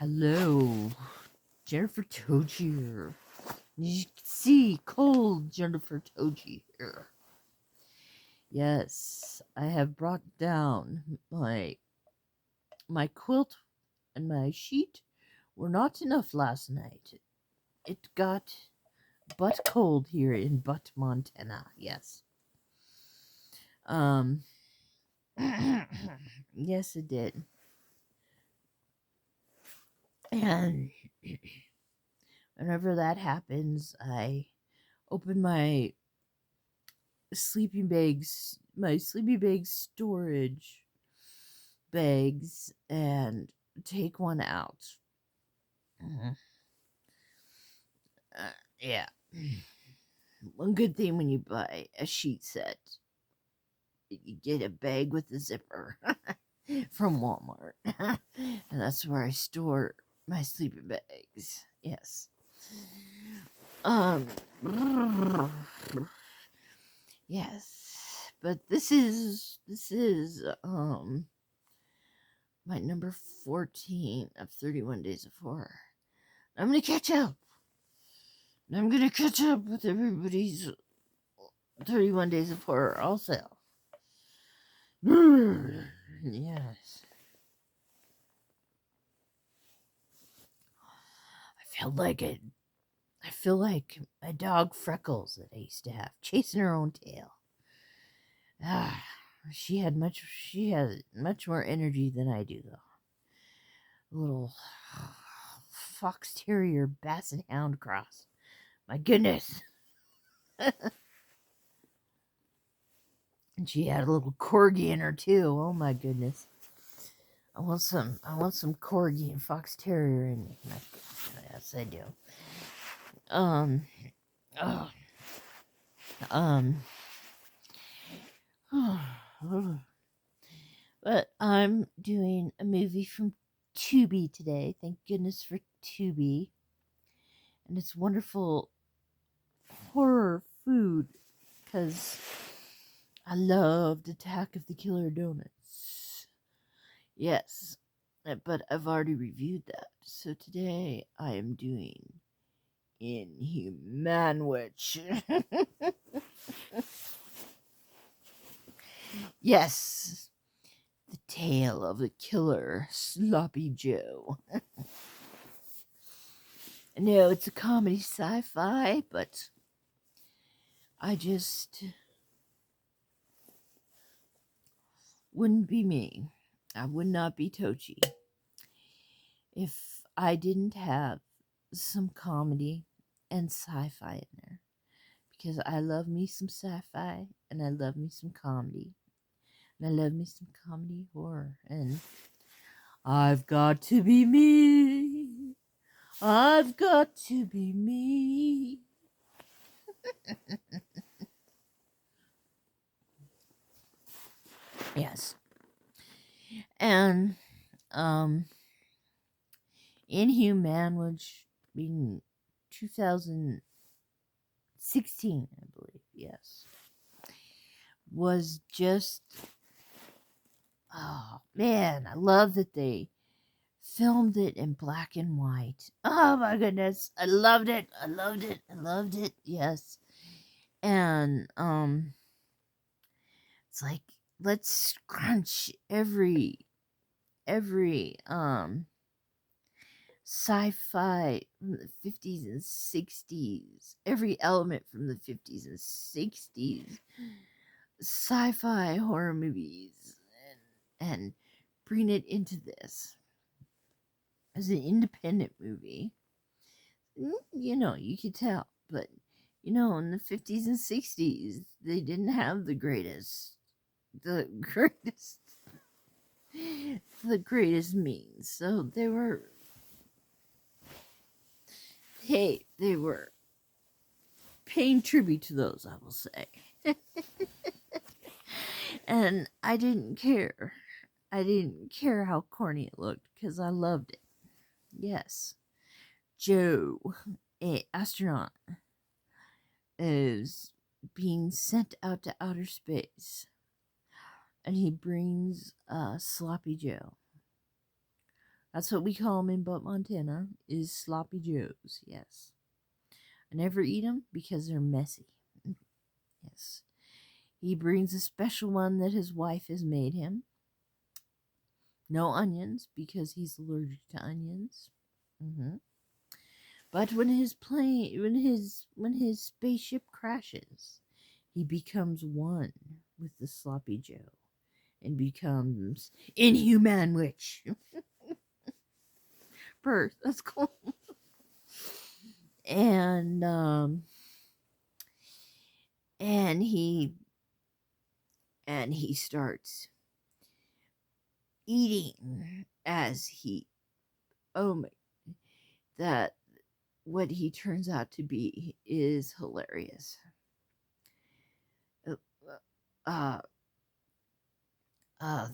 Hello, Jennifer Toji here. You can see cold Jennifer Toji here. Yes, I have brought down my quilt and my sheet were not enough last night. It got butt cold here in Butt, Montana. Yes. Um yes it did. And whenever that happens, I open my sleeping bag storage bags and take one out. Mhm. Yeah. One good thing when you buy a sheet set, you get a bag with a zipper from Walmart. And that's where I store my sleeping bags. Yes. Um yes. But this is my number 14 of 31 Days of Horror. I'm gonna catch up. I'm gonna catch up with everybody's 31 Days of Horror also. Yes. I feel like my dog Freckles that I used to have, chasing her own tail. Ah, she had much more energy than I do though. A little fox terrier basset hound cross. My goodness. And she had a little corgi in her too. Oh my goodness. I want some corgi and fox terrier in me. Yes, I do. Um oh, um but I'm doing a movie from Tubi today. Thank goodness for Tubi. And it's wonderful horror food because I loved Attack of the Killer Donuts. Yes, but I've already reviewed that. So today I am doing Inhumanwich. Yes, the tale of the killer Sloppy Joe. I know it's a comedy sci-fi, but I just wouldn't be me. I would not be Tochi if I didn't have some comedy and sci-fi in there. Because I love me some sci-fi and I love me some comedy. And I love me some comedy horror. And I've got to be me. I've got to be me. Yes. And Inhumanwich being 2016, I believe, yes, was just, oh man, I love that they filmed it in black and white. Oh my goodness, I loved it. I loved it. I loved it. Yes. And it's like, let's crunch every sci-fi from the 50s and 60s, every element from the 50s and 60s sci-fi horror movies, and bring it into this as an independent movie. You know, you could tell, but you know, in the 50s and 60s they didn't have the greatest the greatest means, so they were paying tribute to those, I will say. And I didn't care. I didn't care how corny it looked because I loved it. Yes. Joe, a astronaut, is being sent out to outer space. And he brings Sloppy Joe, That's what we call them in Butt, Montana, is sloppy joes. Yes. I never eat them because they're messy. Yes. He brings a special one that his wife has made him. No onions because he's allergic to onions. But when his plane, when his spaceship crashes, he becomes one with the sloppy Joe and becomes Inhumanwich. Birth. That's cool. And and he starts eating as he, oh my, that what he turns out to be is hilarious. Uh, uh,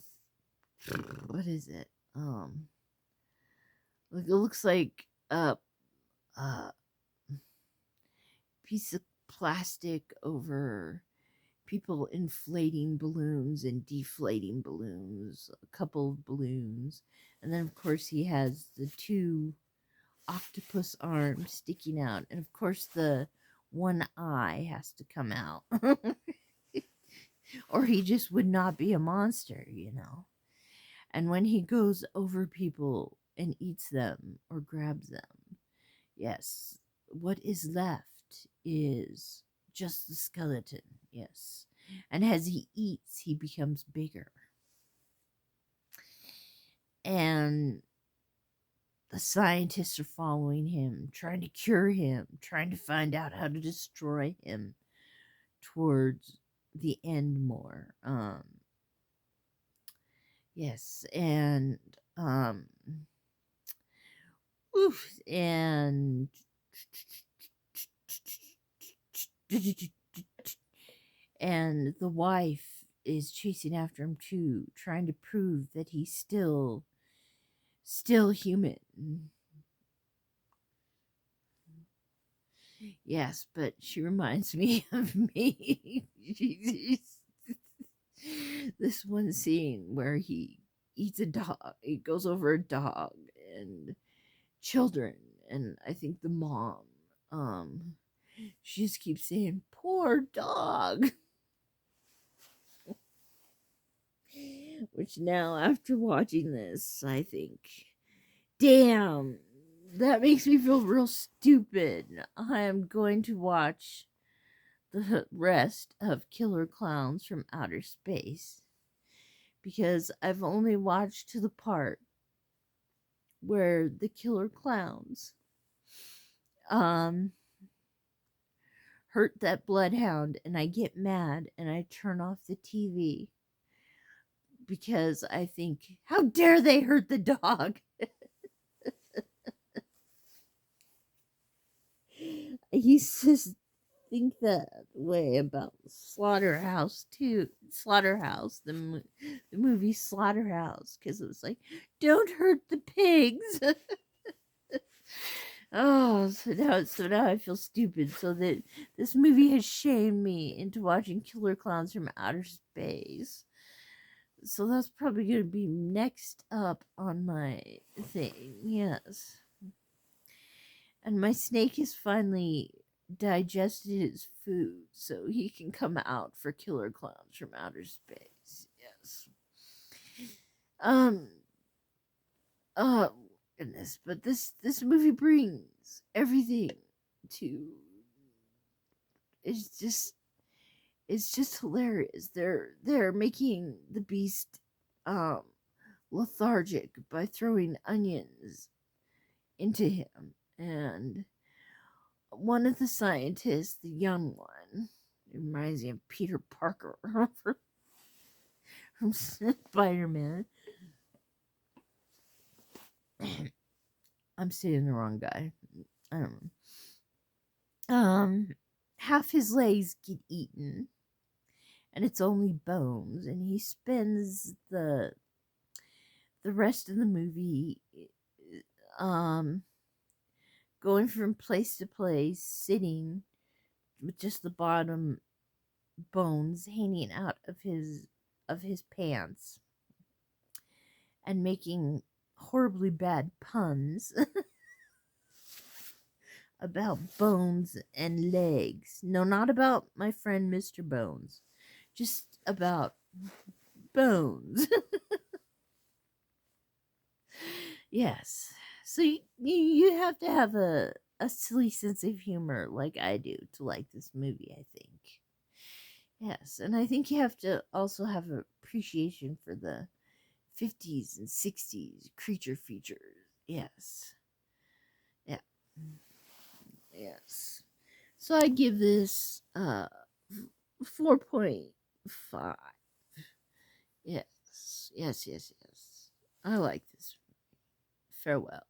what is it? It looks like a piece of plastic over people inflating balloons and deflating balloons, a couple of balloons, and then of course he has the two octopus arms sticking out, and of course the one eye has to come out. Or he just would not be a monster, you know. And when he goes over people and eats them or grabs them, yes, what is left is just the skeleton, yes. And as he eats, he becomes bigger. And the scientists are following him, trying to cure him, trying to find out how to destroy him towards the end more. Yes, and oof, and and the wife is chasing after him too, trying to prove that he's still human. Yes, but she reminds me of me. This one scene where he eats a dog, he goes over a dog and children, and I think the mom, she just keeps saying, "Poor dog." Which now, after watching this, I think, damn, that makes me feel real stupid. I am going to watch the rest of Killer Clowns from Outer Space because I've only watched to the part where the killer clowns hurt that bloodhound, and I get mad and I turn off the TV because I think, how dare they hurt the dog? He just think that way about Slaughterhouse too. Slaughterhouse, the movie Slaughterhouse, because it was like, don't hurt the pigs. Oh, so now I feel stupid. So that this movie has shamed me into watching Killer Clowns from Outer Space. So that's probably going to be next up on my thing. Yes. And my snake has finally digested his food, so he can come out for Killer Clowns from Outer Space. Yes. Um. Oh goodness, but this movie brings everything to. It's just hilarious. They're making the beast um lethargic by throwing onions into him, and one of the scientists, the young one, it reminds me of Peter Parker from Spider-Man. I'm saying the wrong guy. I don't know. Half his legs get eaten, and it's only bones, and he spends the rest of the movie going from place to place, sitting with just the bottom bones hanging out of his pants, and making horribly bad puns about bones and legs. No, not about my friend Mr. Bones. Just about bones. Yes. So you have to have a silly sense of humor like I do to like this movie, I think. Yes, and I think you have to also have an appreciation for the 50s and 60s creature features. Yes. Yeah. Yes. So I give this 4.5. Yes. Yes, yes, yes. I like this. Farewell.